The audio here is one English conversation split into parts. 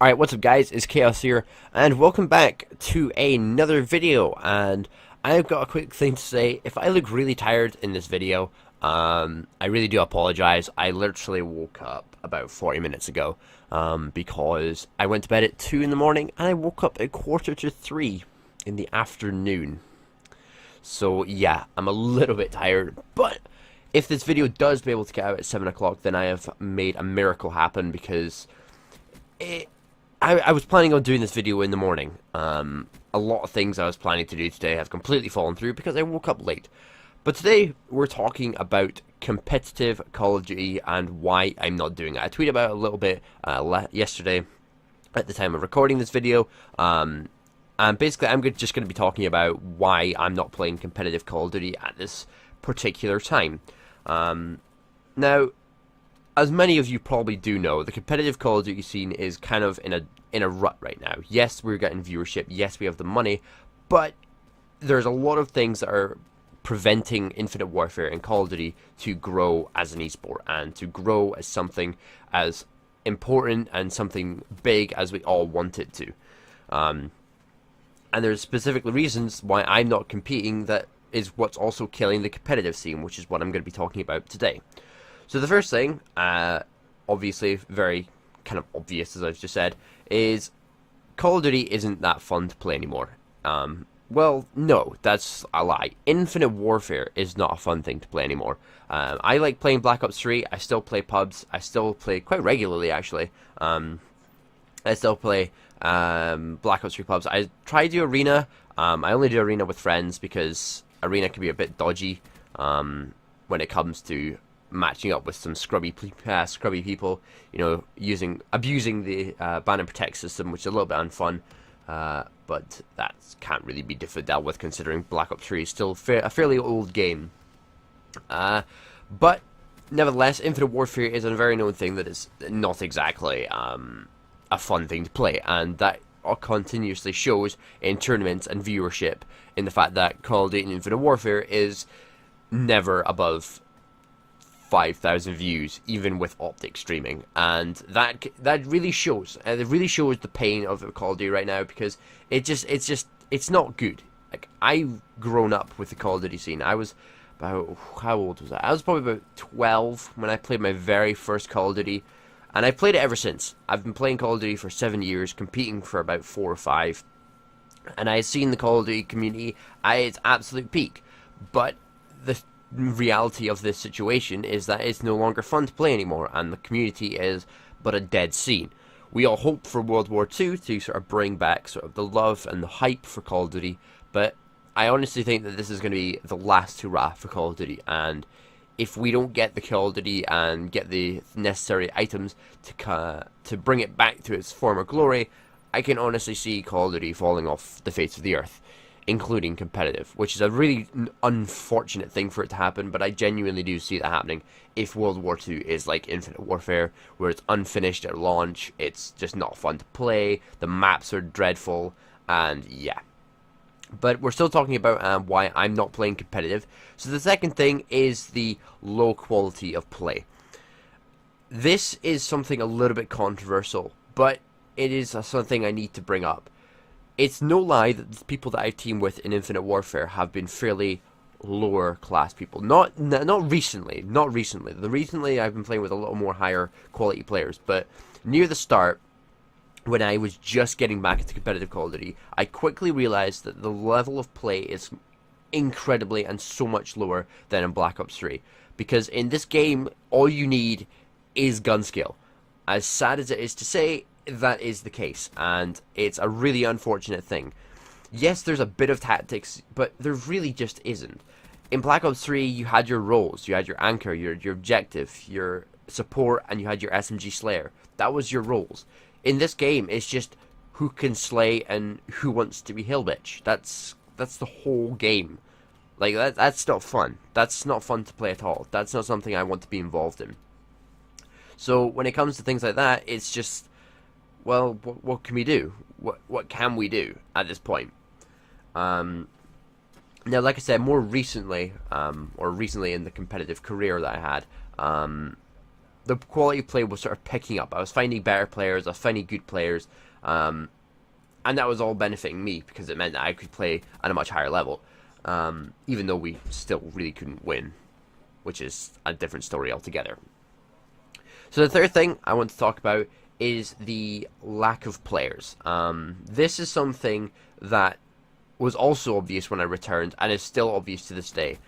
Alright, what's up guys, it's Chaos here, and welcome back to another video, and I've got a quick thing to say. If I look really tired in this video, I really do apologize. I literally woke up about 40 minutes ago, because I went to bed at 2 in the morning, and I woke up at quarter to 3 in the afternoon. So yeah, I'm a little bit tired, but if this video does be able to get out at 7 o'clock, then I have made a miracle happen, because I was planning on doing this video in the morning. A lot of things I was planning to do today have completely fallen through because I woke up late. But today, we're talking about competitive Call of Duty and why I'm not doing it. I tweeted about it a little bit yesterday at the time of recording this video. And basically, I'm just going to be talking about why I'm not playing competitive Call of Duty at this particular time. Now, as many of you probably do know, the competitive Call of Duty scene is kind of in a rut right now. Yes, we're getting viewership. Yes, we have the money, but there's a lot of things that are preventing Infinite Warfare and Call of Duty to grow as an esport and to grow as something as important and something big as we all want it to. And there's specific reasons why I'm not competing that is what's also killing the competitive scene, which is what I'm going to be talking about today. So the first thing, obviously very kind of obvious as I've just said, is Call of Duty isn't that fun to play anymore. Well, no, that's a lie. Infinite Warfare is not a fun thing to play anymore. I like playing Black Ops 3, I still play pubs, I still play quite regularly actually. I still play Black Ops 3 pubs. I try to do Arena. I only do Arena with friends because Arena can be a bit dodgy when it comes to matching up with some scrubby people, you know, abusing the ban and protect system, which is a little bit unfun, but that can't really be dealt with considering Black Ops 3 is still a fairly old game. But nevertheless, Infinite Warfare is a very known thing that is not exactly a fun thing to play, and that continuously shows in tournaments and viewership in the fact that Call of Duty Infinite Warfare is never above 5,000 views, even with optic streaming, and that really shows. It really shows the pain of Call of Duty right now, because it's not good. Like, I've grown up with the Call of Duty scene. I was about, how old was I? I was probably about 12 when I played my very first Call of Duty, and I've played it ever since. I've been playing Call of Duty for 7 years, competing for about 4 or 5, and I've seen the Call of Duty community at its absolute peak, but the reality of this situation is that it's no longer fun to play anymore, and the community is but a dead scene. We all hope for World War II to sort of bring back sort of the love and the hype for Call of Duty, but I honestly think that this is going to be the last hurrah for Call of Duty, and if we don't get the Call of Duty and get the necessary items to bring it back to its former glory, I can honestly see Call of Duty falling off the face of the earth, including competitive, which is a really unfortunate thing for it to happen, but I genuinely do see that happening if World War II is like Infinite Warfare, where it's unfinished at launch, it's just not fun to play, the maps are dreadful, and yeah. But we're still talking about why I'm not playing competitive. So the second thing is the low quality of play. This is something a little bit controversial, but it is something I need to bring up. It's no lie that the people that I team with in Infinite Warfare have been fairly lower class people. Not recently. Recently I've been playing with a little more higher quality players, but near the start, when I was just getting back into competitive Call of Duty, I quickly realized that the level of play is incredibly and so much lower than in Black Ops 3. Because in this game, all you need is gun skill. As sad as it is to say, that is the case, and it's a really unfortunate thing. Yes, there's a bit of tactics, but there really just isn't. In Black Ops 3, you had your roles, you had your anchor, your objective, your support, and you had your SMG slayer. That was your roles. In this game, it's just who can slay and who wants to be hill bitch. That's the whole game. Like, that's not fun. That's not fun to play at all. That's not something I want to be involved in. So when it comes to things like that, it's just, well, what can we do? What can we do at this point? Now, like I said, more recently, or recently in the competitive career that I had, the quality of play was sort of picking up. I was finding better players, I was finding good players, and that was all benefiting me because it meant that I could play at a much higher level, even though we still really couldn't win, which is a different story altogether. So the third thing I want to talk about is the lack of players. This is something that was also obvious when I returned, and is still obvious to this day.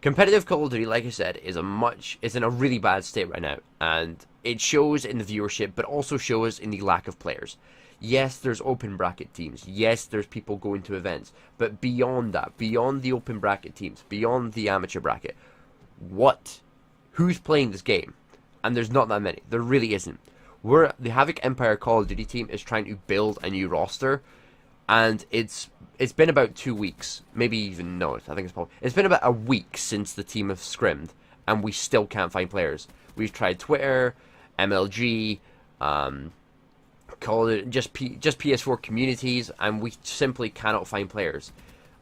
Competitive Call of Duty, like I said, is in a really bad state right now, and it shows in the viewership, but also shows in the lack of players. Yes, there's open bracket teams. Yes, there's people going to events, but beyond that, beyond the open bracket teams, beyond the amateur bracket, who's playing this game? And there's not that many. There really isn't. The Havoc Empire Call of Duty team is trying to build a new roster, and it's been about 2 weeks, maybe even no. I think it's been about a week since the team have scrimmed, and we still can't find players. We've tried Twitter, MLG, just PS4 communities, and we simply cannot find players.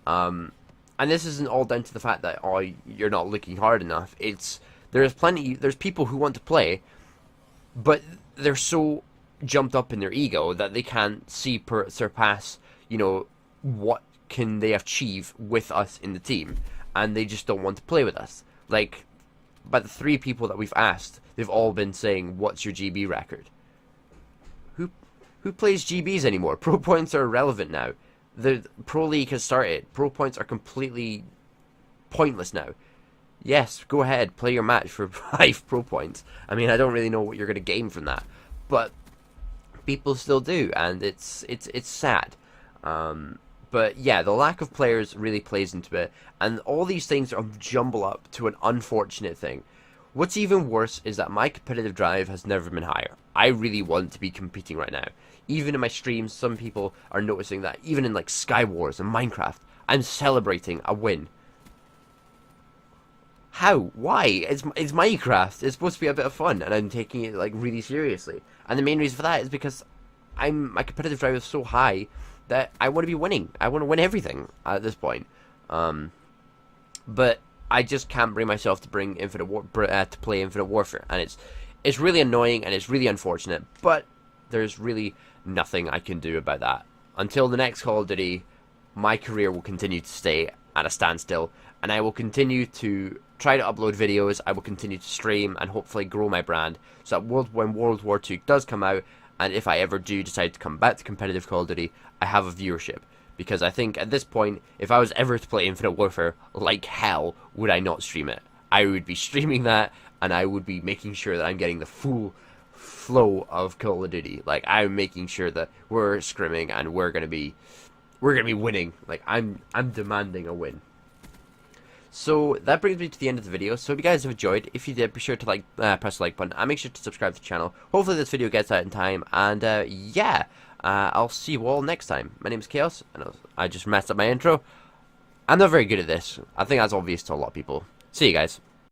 And this isn't all down to the fact that you're not looking hard enough. There's people who want to play, but they're so jumped up in their ego that they can't surpass, what can they achieve with us in the team, and they just don't want to play with us. Like, by the 3 people that we've asked, they've all been saying, "What's your GB record?" Who plays GBs anymore? Pro points are irrelevant now. The Pro League has started. Pro points are completely pointless now. Yes, go ahead, play your match for 5 pro points. I mean, I don't really know what you're going to gain from that, but people still do, and it's sad. But yeah, the lack of players really plays into it, and all these things are jumble up to an unfortunate thing. What's even worse is that my competitive drive has never been higher. I really want to be competing right now. Even in my streams, some people are noticing that even in like Sky Wars and Minecraft, I'm celebrating a win. How? Why? It's Minecraft. It's supposed to be a bit of fun, and I'm taking it like really seriously. And the main reason for that is because my competitive drive is so high that I want to be winning. I want to win everything at this point. But I just can't bring myself to play Infinite Warfare, and it's really annoying and it's really unfortunate. But there's really nothing I can do about that. Until the next Call of Duty, my career will continue to stay at a standstill, and I will continue to try to upload videos. I will continue to stream and hopefully grow my brand, so that when World War II does come out, and if I ever do decide to come back to competitive Call of Duty, I have a viewership. Because I think at this point, if I was ever to play Infinite Warfare, like hell would I not stream it. I would be streaming that, and I would be making sure that I'm getting the full flow of Call of Duty. Like, I'm making sure that we're scrimming and we're gonna be winning. Like, I'm demanding a win. So that brings me to the end of the video. So if you guys have enjoyed, if you did, be sure to press the like button and make sure to subscribe to the channel. Hopefully this video gets out in time, and yeah, I'll see you all next time. My name is Chaos, and I just messed up my intro. I'm not very good at this. I think that's obvious to a lot of people. See you guys.